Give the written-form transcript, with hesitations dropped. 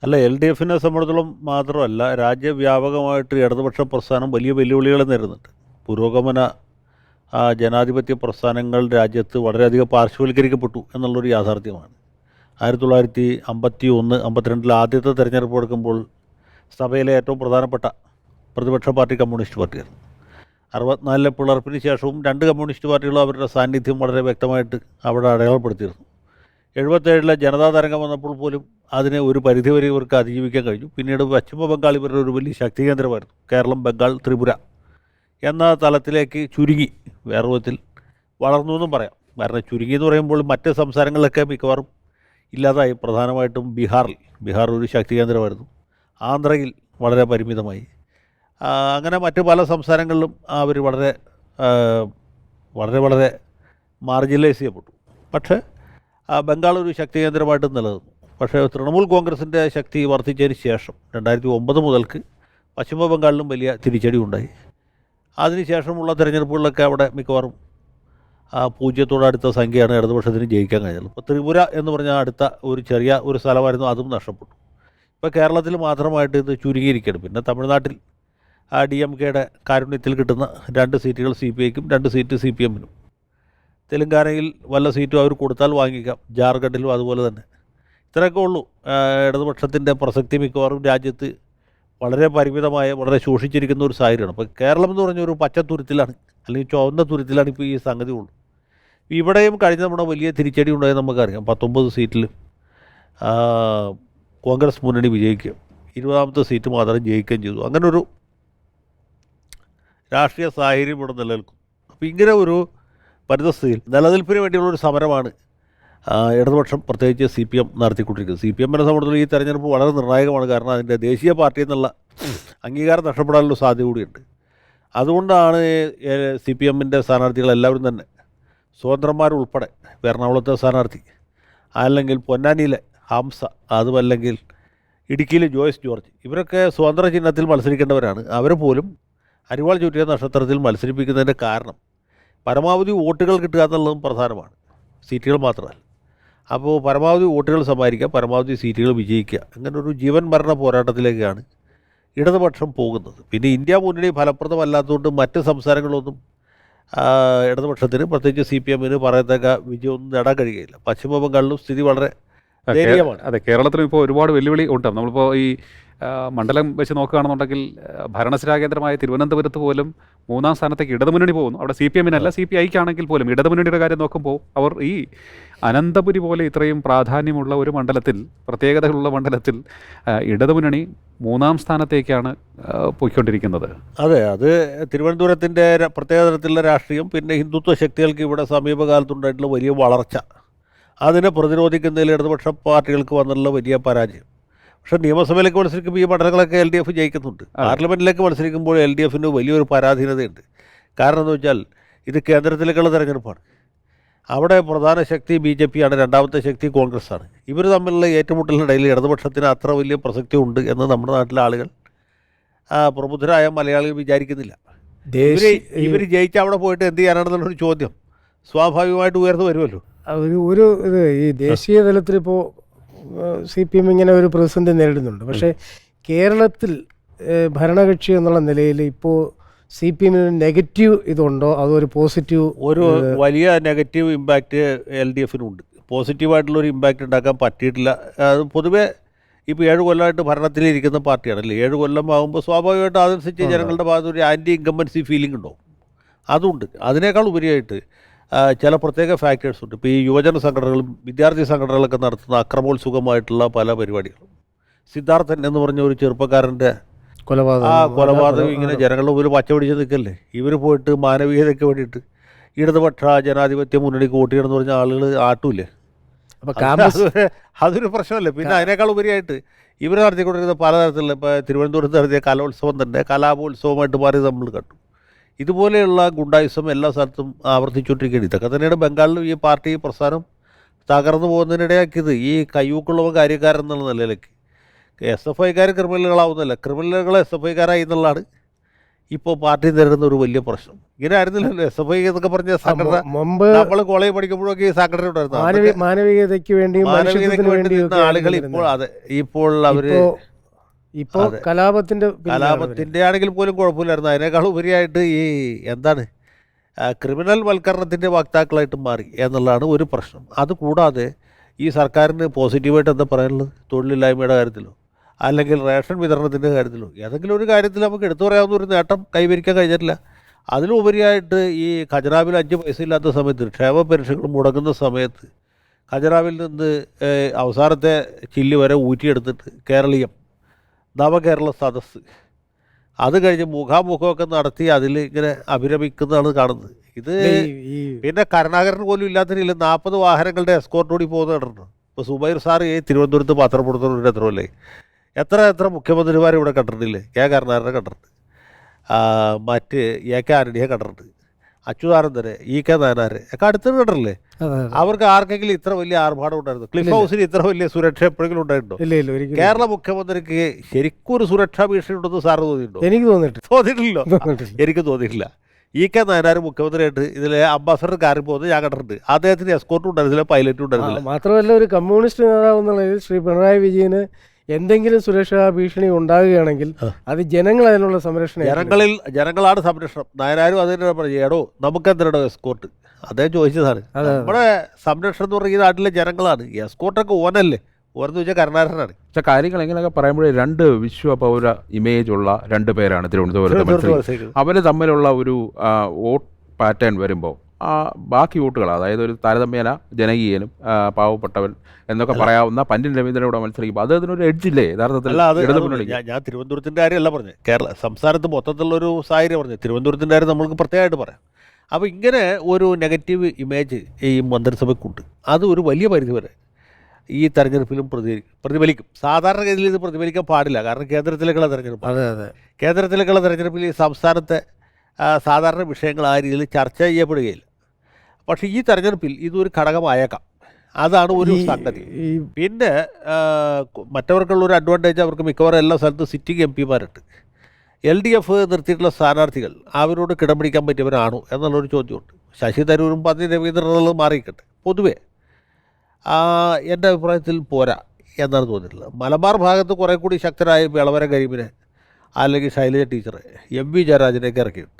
അല്ല, L D എഫിനെ സംബന്ധിച്ചിടത്തോളം മാത്രമല്ല, രാജ്യവ്യാപകമായിട്ട് ഇടതുപക്ഷ പ്രസ്ഥാനം വലിയ വെല്ലുവിളികൾ നേരിടുന്നുണ്ട്. പുരോഗമന ജനാധിപത്യ പ്രസ്ഥാനങ്ങൾ രാജ്യത്ത് വളരെയധികം പാർശ്വവൽക്കരിക്കപ്പെട്ടു എന്നുള്ളൊരു യാഥാർത്ഥ്യമാണ്. 1951-52 ആദ്യത്തെ തെരഞ്ഞെടുപ്പ് എടുക്കുമ്പോൾ സഭയിലെ ഏറ്റവും പ്രധാനപ്പെട്ട പ്രതിപക്ഷ പാർട്ടി കമ്മ്യൂണിസ്റ്റ് പാർട്ടിയായിരുന്നു. 64 പിളർപ്പിന് ശേഷവും രണ്ട് കമ്മ്യൂണിസ്റ്റ് പാർട്ടികളും അവരുടെ സാന്നിധ്യം വളരെ വ്യക്തമായിട്ട് അവിടെ അടയാളപ്പെടുത്തിയിരുന്നു. 77 ജനതാ തരംഗം വന്നപ്പോൾ പോലും അതിനെ ഒരു പരിധിവരെ ഇവർക്ക് അതിജീവിക്കാൻ കഴിഞ്ഞു. പിന്നീട് പശ്ചിമ ബംഗാൾ ഇവരുടെ ഒരു വലിയ ശക്തി കേന്ദ്രമായിരുന്നു. കേരളം, ബംഗാൾ, ത്രിപുര എന്ന തലത്തിലേക്ക് ചുരുങ്ങി വേറെ വിധത്തിൽ വളർന്നു എന്നും പറയാം. കാരണം ചുരുങ്ങി എന്ന് പറയുമ്പോൾ മറ്റ് സംസ്ഥാനങ്ങളിലൊക്കെ മിക്കവാറും ഇല്ലാതായി. പ്രധാനമായിട്ടും ബീഹാർ ഒരു ശക്തി കേന്ദ്രമായിരുന്നു. ആന്ധ്രയിൽ വളരെ പരിമിതമായി. അങ്ങനെ മറ്റ് പല സംസ്ഥാനങ്ങളിലും അവർ വളരെ വളരെ മാർജിനലൈസ് ചെയ്യപ്പെട്ടു. പക്ഷേ ബംഗാൾ ഒരു ശക്തി കേന്ദ്രമായിട്ട് നിലനിന്നു. പക്ഷേ തൃണമൂൽ കോൺഗ്രസിൻ്റെ ശക്തി വർദ്ധിച്ചതിന് ശേഷം 2009 മുതൽക്ക് പശ്ചിമ ബംഗാളിലും വലിയ തിരിച്ചടി ഉണ്ടായി. അതിനുശേഷമുള്ള തിരഞ്ഞെടുപ്പുകളിലൊക്കെ അവിടെ മിക്കവാറും പൂജ്യത്തോടടുത്ത സംഖ്യയാണ് ഇടതുപക്ഷത്തിന് ജയിക്കാൻ കഴിഞ്ഞത്. ഇപ്പോൾ ത്രിപുര എന്ന് പറഞ്ഞാൽ അടുത്ത ഒരു ചെറിയ ഒരു സ്ഥലമായിരുന്നു, അതും നഷ്ടപ്പെട്ടു. ഇപ്പോൾ കേരളത്തിൽ മാത്രമായിട്ട് ഇത് ചുരുങ്ങിയിരിക്കുകയാണ്. പിന്നെ തമിഴ്നാട്ടിൽ DMKയുടെ കാരുണ്യത്തിൽ കിട്ടുന്ന 2 സീറ്റുകൾ CPIക്കും 2 സീറ്റ് CPMനും. തെലങ്കാനയിൽ വല്ല സീറ്റും അവർ കൊടുത്താൽ വാങ്ങിക്കാം. ജാർഖണ്ഡിലും അതുപോലെ തന്നെ. ഇത്രയൊക്കെ ഉള്ളൂ ഇടതുപക്ഷത്തിൻ്റെ പ്രസക്തി. മിക്കവാറും രാജ്യത്ത് വളരെ പരിമിതമായ, വളരെ ശോഷിച്ചിരിക്കുന്ന ഒരു സാഹചര്യമാണ്. അപ്പോൾ കേരളം എന്ന് പറഞ്ഞൊരു പച്ച തുരുത്തിലാണ്, അല്ലെങ്കിൽ ചുവന്ന തുരുത്തിലാണ് ഇപ്പോൾ ഈ സംഗതി ഉള്ളൂ. ഇവിടെയും കഴിഞ്ഞ നമ്മുടെ വലിയ തിരിച്ചടി ഉണ്ടായത് നമുക്കറിയാം. 19 സീറ്റിൽ കോൺഗ്രസ് മുന്നണി വിജയിക്കുകയും 20ാമത്തെ സീറ്റ് മാത്രം ജയിക്കുകയും ചെയ്തു. അങ്ങനൊരു രാഷ്ട്രീയ സാഹചര്യം ഇവിടെ നിലനിൽക്കും. അപ്പോൾ ഇങ്ങനെ ഒരു പരിതസ്ഥിതിയിൽ നിലനിൽപ്പിന് വേണ്ടിയുള്ളൊരു സമരമാണ് ഇടതുപക്ഷം, പ്രത്യേകിച്ച് CPM നടത്തിക്കൊണ്ടിരിക്കുന്നത്. CPMനെ സംബന്ധിച്ചുള്ള ഈ തെരഞ്ഞെടുപ്പ് വളരെ നിർണായകമാണ്. കാരണം അതിൻ്റെ ദേശീയ പാർട്ടി എന്നുള്ള അംഗീകാരം നഷ്ടപ്പെടാനുള്ള സാധ്യത കൂടിയുണ്ട്. അതുകൊണ്ടാണ് CPMൻ്റെ സ്ഥാനാർത്ഥികളെല്ലാവരും തന്നെ, സ്വതന്ത്രന്മാരുൾപ്പെടെ, എറണാകുളത്തെ സ്ഥാനാർത്ഥി, അല്ലെങ്കിൽ പൊന്നാനിയിലെ ഹംസ, അതുമല്ലെങ്കിൽ ഇടുക്കിയിലെ ജോയ്സ് ജോർജ്, ഇവരൊക്കെ സ്വതന്ത്ര ചിഹ്നത്തിൽ മത്സരിക്കേണ്ടവരാണ്. അവരെ പോലും അരിവാൾ ചുറ്റിയ നക്ഷത്രത്തിൽ മത്സരിപ്പിക്കുന്നതിൻ്റെ കാരണം പരമാവധി വോട്ടുകൾ കിട്ടുക എന്നുള്ളതും പ്രധാനമാണ്, സീറ്റുകൾ മാത്രമല്ല. അപ്പോൾ പരമാവധി വോട്ടുകൾ സമ്പാദിക്കുക, പരമാവധി സീറ്റുകൾ വിജയിക്കുക, അങ്ങനൊരു ജീവൻ മരണ പോരാട്ടത്തിലേക്കാണ് ഇടതുപക്ഷം പോകുന്നത്. പിന്നെ ഇന്ത്യ മുന്നണി ഫലപ്രദമല്ലാത്തതുകൊണ്ട് മറ്റ് സംസ്ഥാനങ്ങളൊന്നും ഇടതുപക്ഷത്തിന്, പ്രത്യേകിച്ച് CPMന് പറയത്തക്ക വിജയമൊന്നും നേടാൻ കഴിയുകയില്ല. പശ്ചിമ ബംഗാളിലും സ്ഥിതി വളരെ ദയനീയമാണ്. അതെ, കേരളത്തിലും ഇപ്പോൾ ഒരുപാട് വെല്ലുവിളി ഉണ്ട്. നമ്മളിപ്പോൾ ഈ മണ്ഡലം വെച്ച് നോക്കുകയാണെന്നുണ്ടെങ്കിൽ ഭരണസിരാ കേന്ദ്രമായ തിരുവനന്തപുരത്ത് പോലും 3ാം സ്ഥാനത്തേക്ക് ഇടതുമുന്നണി പോകുന്നു. അവിടെ CPMനല്ല, CPIക്കാണെങ്കിൽ പോലും ഇടതുമുന്നണിയുടെ കാര്യം നോക്കുമ്പോൾ അവർ ഈ അനന്തപുരി പോലെ ഇത്രയും പ്രാധാന്യമുള്ള ഒരു മണ്ഡലത്തിൽ, പ്രത്യേകതകളുള്ള മണ്ഡലത്തിൽ ഇടതുമുന്നണി 3ാം സ്ഥാനത്തേക്കാണ് പോയിക്കൊണ്ടിരിക്കുന്നത്. അതെ, അത് തിരുവനന്തപുരത്തിൻ്റെ പ്രത്യേക തരത്തിലുള്ള രാഷ്ട്രീയം, പിന്നെ ഹിന്ദുത്വ ശക്തികൾക്ക് ഇവിടെ സമീപകാലത്തുണ്ടായിട്ടുള്ള വലിയ വളർച്ച, അതിനെ പ്രതിരോധിക്കുന്നതിൽ ഇടതുപക്ഷ പാർട്ടികൾക്ക് വന്നുള്ള വലിയ പരാജയം. പക്ഷേ നിയമസഭയിലേക്ക് മത്സരിക്കുമ്പോൾ ഈ മണ്ഡലങ്ങളൊക്കെ LDF ജയിക്കുന്നുണ്ട്. പാർലമെൻറ്റിലേക്ക് മത്സരിക്കുമ്പോൾ LDFന് വലിയൊരു പരാധീനതയുണ്ട്. കാരണം എന്ന് വെച്ചാൽ ഇത് കേന്ദ്രത്തിലേക്കുള്ള തെരഞ്ഞെടുപ്പാണ്. അവിടെ പ്രധാന ശക്തി BJP ആണ്, രണ്ടാമത്തെ ശക്തി കോൺഗ്രസ്സാണ്. ഇവർ തമ്മിലുള്ള ഏറ്റുമുട്ടലിനിടയിൽ ഇടതുപക്ഷത്തിന് അത്ര വലിയ പ്രസക്തി ഉണ്ട് എന്ന് നമ്മുടെ നാട്ടിലെ ആളുകൾ, പ്രബുദ്ധരായ മലയാളികൾ വിചാരിക്കുന്നില്ല. ഇവർ ജയിച്ച് അവിടെ പോയിട്ട് എന്ത് ചെയ്യാനാണെന്നുള്ളൊരു ചോദ്യം സ്വാഭാവികമായിട്ട് ഉയർന്നു വരുമല്ലോ. ഒരു ഇത് ഈ ദേശീയ തലത്തിലിപ്പോൾ CPM ഇങ്ങനെ ഒരു പ്രതിസന്ധി നേരിടുന്നുണ്ട്. പക്ഷേ കേരളത്തിൽ ഭരണകക്ഷി എന്നുള്ള നിലയിൽ ഇപ്പോൾ CPM നെഗറ്റീവ് ഇതുണ്ടോ അതോ ഒരു പോസിറ്റീവ്? ഒരു വലിയ നെഗറ്റീവ് ഇമ്പാക്റ്റ് LDFനുണ്ട്. പോസിറ്റീവായിട്ടുള്ളൊരു ഇമ്പാക്റ്റ് ഉണ്ടാക്കാൻ പറ്റിയിട്ടില്ല. അത് പൊതുവേ ഇപ്പോൾ 7 കൊല്ലമായിട്ട് ഭരണത്തിലിരിക്കുന്ന പാർട്ടിയാണല്ലേ. 7 കൊല്ലം ആകുമ്പോൾ സ്വാഭാവികമായിട്ടും അതനുസരിച്ച് ജനങ്ങളുടെ ഭാഗത്ത് ഒരു ആൻറ്റി ഇൻകംബൻസി ഫീലിംഗ് ഉണ്ടാവും. അതുണ്ട്. അതിനേക്കാൾ ഉപരിയായിട്ട് ചില പ്രത്യേക ഫാക്ടേഴ്സ് ഉണ്ട്. ഇപ്പോൾ ഈ യുവജന സംഘടനകളും വിദ്യാർത്ഥി സംഘടനകളൊക്കെ നടത്തുന്ന അക്രമോത്സുകമായിട്ടുള്ള പല പരിപാടികളും, സിദ്ധാർത്ഥൻ എന്ന് പറഞ്ഞ ഒരു ചെറുപ്പക്കാരൻ്റെ കൊലപാതകം ഇങ്ങനെ ജനങ്ങളുടെ മുമ്പിൽ പച്ച പിടിച്ച് നിൽക്കല്ലേ. ഇവർ പോയിട്ട് മാനവീയതയ്ക്ക് വേണ്ടിയിട്ട് ഇടതുപക്ഷ ജനാധിപത്യ മുന്നണിക്ക് വോട്ട് ചെയ്യണമെന്ന് പറഞ്ഞ ആളുകൾ ആട്ടൂല്ലേ. അതൊരു പ്രശ്നമല്ലേ. പിന്നെ അതിനേക്കാൾ ഉപരിയായിട്ട് ഇവർ നടത്തിക്കൊണ്ടിരുന്ന പലതരത്തിലുള്ള, ഇപ്പോൾ തിരുവനന്തപുരത്ത് നടത്തിയ കലോത്സവം തന്നെ കലാപോത്സവമായിട്ട് മാറി നമ്മൾ കണ്ടു. ഇതുപോലെയുള്ള ഗുണ്ടായിസം എല്ലാ സ്ഥലത്തും ആവർത്തിച്ചുകൊണ്ടിരിക്കുകയാണ്. ഇതൊക്കെ തന്നെയാണ് ബംഗാളിലും ഈ പാർട്ടി പ്രസ്ഥാനം തകർന്നു പോകുന്നതിനിടയാക്കിയത്. ഈ കയ്യൂക്കുള്ളവൻ കാര്യക്കാരൻ എന്നുള്ള നിലയിലേക്ക് SFIക്കാർ ക്രിമിനലുകളാവുന്നില്ല, ക്രിമിനലുകൾ SFIക്കാരായി എന്നുള്ളതാണ് ഇപ്പോൾ പാർട്ടി നേരിടുന്ന ഒരു വലിയ പ്രശ്നം. ഇങ്ങനെ ആയിരുന്നില്ലല്ലോ SFI എന്നൊക്കെ പറഞ്ഞ സംഘടന. മുമ്പ് നമ്മൾ കോളേജ് പഠിക്കുമ്പോഴൊക്കെ ഈ സംഘടന ഉണ്ടായിരുന്നു. മാനവികതയ്ക്ക് വേണ്ടിയും മാനവികതയ്ക്ക് വേണ്ടി മനുഷ്യത്വത്തിന് നിന്ന ആളുകൾ ഇപ്പോൾ അവര് ഇപ്പോൾ കലാപത്തിന്റെ ആണെങ്കിൽ പോലും കുഴപ്പമില്ലായിരുന്നു. അതിനേക്കാൾ ഉപരിയായിട്ട് ഈ എന്താണ് ക്രിമിനൽ വൽക്കരണത്തിൻ്റെ വക്താക്കളായിട്ട് മാറി എന്നുള്ളതാണ് ഒരു പ്രശ്നം. അതുകൂടാതെ ഈ സർക്കാരിന് പോസിറ്റീവായിട്ട് എന്താ പറയാനുള്ളത്? തൊഴിലില്ലായ്മയുടെ കാര്യത്തിലോ അല്ലെങ്കിൽ റേഷൻ വിതരണത്തിൻ്റെ കാര്യത്തിലോ ഏതെങ്കിലും ഒരു കാര്യത്തിൽ നമുക്ക് എടുത്തു പറയാവുന്ന ഒരു നേട്ടം കൈവരിക്കാൻ കഴിഞ്ഞിട്ടില്ല. അതിലുപരിയായിട്ട് ഈ ഖജനാവിൽ 5 പൈസ ഇല്ലാത്ത സമയത്ത്, ക്ഷേമ പെൻഷനുകൾ മുടങ്ങുന്ന സമയത്ത് ഖജനാവിൽ നിന്ന് അവസാനത്തെ ചില്ല് വരെ ഊറ്റിയെടുത്തിട്ട് കേരളീയം നവകേരള സദസ്സ് അത് കഴിഞ്ഞ് മുഖാമുഖമൊക്കെ നടത്തി അതിൽ ഇങ്ങനെ അഭിരമിക്കുന്നതാണ് കാണുന്നത്. ഇത് പിന്നെ കരുണാകരൻ പോലും ഇല്ലാത്ത രീതിയിൽ 40 വാഹനങ്ങളുടെ എസ്കോർട്ടോടി പോകുന്ന കണ്ടിട്ടുണ്ട്. ഇപ്പോൾ സുബൈർ സാർ ഈ തിരുവനന്തപുരത്ത് പത്രപ്പെടുത്തുന്നവരുടെ എത്രയല്ലേ, എത്ര മുഖ്യമന്ത്രിമാർ ഇവിടെ കണ്ടിട്ടില്ലേ? കരുണാകരനെ കണ്ടിട്ടുണ്ട്, മറ്റ് ആന്റണിയെ കണ്ടിട്ടുണ്ട്, അച്യുതാനന്ദനെ, നായനാരെ ഒക്കെ അടുത്ത് കണ്ടിട്ടില്ലേ? അവർക്ക് ആർക്കെങ്കിലും ഇത്ര വലിയ ആർഭാടം ഉണ്ടായിരുന്നു? ക്ലിഫ് ഹൗസിൽ ഇത്ര വലിയ സുരക്ഷ എപ്പോഴെങ്കിലും ഉണ്ടായിട്ടുണ്ടോ? കേരള മുഖ്യമന്ത്രിക്ക് ശരിക്കും ഒരു സുരക്ഷാ ഭീഷണി ഉണ്ടെന്ന് സാറിന് തോന്നിയിട്ടുണ്ടോ? എനിക്ക് തോന്നിയിട്ടില്ലോ. എനിക്ക് തോന്നിയിട്ടില്ല. നായനാർ മുഖ്യമന്ത്രിയായിട്ട് ഇതിലെ അംബാസഡർ കാറിൽ പോകുന്നത് ഞാൻ കണ്ടിട്ടുണ്ട്. അദ്ദേഹത്തിന് എസ്കോർട്ടും ഉണ്ടായിരുന്നില്ല, പൈലറ്റും ഉണ്ടായിരുന്നില്ല. മാത്രമല്ല ഒരു കമ്മ്യൂണിസ്റ്റ് നേതാവ് എന്നുള്ളതിൽ ശ്രീ പിണറായി വിജയന് എന്തെങ്കിലും സുരക്ഷാ ഭീഷണി ഉണ്ടാകുകയാണെങ്കിൽ അത് ജനങ്ങൾ അതിനുള്ള സംരക്ഷണം, ജനങ്ങളാണ് സംരക്ഷണം. നായനാരും അതിനെ പറയടോ നമുക്ക് എന്തിനോ എസ്കോർട്ട്? അദ്ദേഹം ചോദിച്ചതാണ്. നമ്മുടെ സംരക്ഷണം എന്ന് പറയുന്ന നാട്ടിലെ ജനങ്ങളാണ്. എസ്കോർട്ടൊക്കെ ഓനല്ലേ? ഓരെന്ന് വെച്ചാൽ കരുണാകരനാണ്. പക്ഷെ കാര്യങ്ങൾ എങ്ങനെയൊക്കെ പറയുമ്പോഴേ 2 വിശ്വപൗര ഇമേജ് ഉള്ള 2 പേരാണ് തിരുവനന്തപുരത്ത് മത്സരിക്കുന്നത്. അവർ തമ്മിലുള്ള ഒരു വോട്ട് പാറ്റേൺ വരുമ്പോൾ ബാക്കി വോട്ടുകൾ, അതായത് ഒരു താരതമ്യേന ജനകീയനും പാവപ്പെട്ടവൻ എന്നൊക്കെ പറയാവുന്ന പന്യൻ രവീന്ദ്രനോട് മത്സരിക്കുമ്പോൾ അദ്ദേഹത്തിനൊരു എഡ്ജില്ലേ യഥാർത്ഥത്തിൽ? ഞാൻ തിരുവനന്തപുരത്തിൻ്റെ കാര്യമല്ല പറഞ്ഞത്, സംസ്ഥാനത്ത് മൊത്തത്തിലുള്ളൊരു സാഹചര്യം പറഞ്ഞത്. തിരുവനന്തപുരത്തിൻ്റെ കാര്യം നമ്മൾക്ക് പ്രത്യേകമായിട്ട് പറയാം. അപ്പോൾ ഇങ്ങനെ ഒരു നെഗറ്റീവ് ഇമേജ് ഈ മന്ത്രിസഭയ്ക്കുണ്ട്. അത് ഒരു വലിയ പരിധിവരെ ഈ തെരഞ്ഞെടുപ്പിലും പ്രതിഫലിക്കും. സാധാരണഗതിയിൽ ഇത് പ്രതിഫലിക്കാൻ പാടില്ല, കാരണം കേന്ദ്രത്തിലേക്കുള്ള തെരഞ്ഞെടുപ്പ്. കേന്ദ്രത്തിലേക്കുള്ള തെരഞ്ഞെടുപ്പിൽ ഈ സംസ്ഥാനത്തെ സാധാരണ വിഷയങ്ങൾ ആ രീതിയിൽ ചർച്ച ചെയ്യപ്പെടുകയില്ല. പക്ഷേ ഈ തെരഞ്ഞെടുപ്പിൽ ഇതൊരു ഘടകമായേക്കാം. അതാണ് ഒരു സംഗതി. പിന്നെ മറ്റവർക്കുള്ളൊരു അഡ്വാൻറ്റേജ്, അവർക്ക് മിക്കവാറും എല്ലാ സ്ഥലത്തും സിറ്റിംഗ് MP-മാരുണ്ട്. LDF നിർത്തിയിട്ടുള്ള സ്ഥാനാർത്ഥികൾ അവരോട് കിടപിടിക്കാൻ പറ്റിയവരാണോ എന്നുള്ളൊരു ചോദ്യമുണ്ട്. ശശി തരൂരും പന്നി രവീന്ദ്രനുള്ളത് മാറിയിക്കട്ടെ, പൊതുവേ എൻ്റെ അഭിപ്രായത്തിൽ പോരാ എന്നാണ് തോന്നിയിട്ടുള്ളത്. മലബാർ ഭാഗത്ത് കുറേ കൂടി ശക്തരായ വിളവരം കരീമിനെ അല്ലെങ്കിൽ ശൈലജ ടീച്ചറെ, MV ജയരാജനെയൊക്കെ ഇറക്കിയിട്ടുണ്ട്.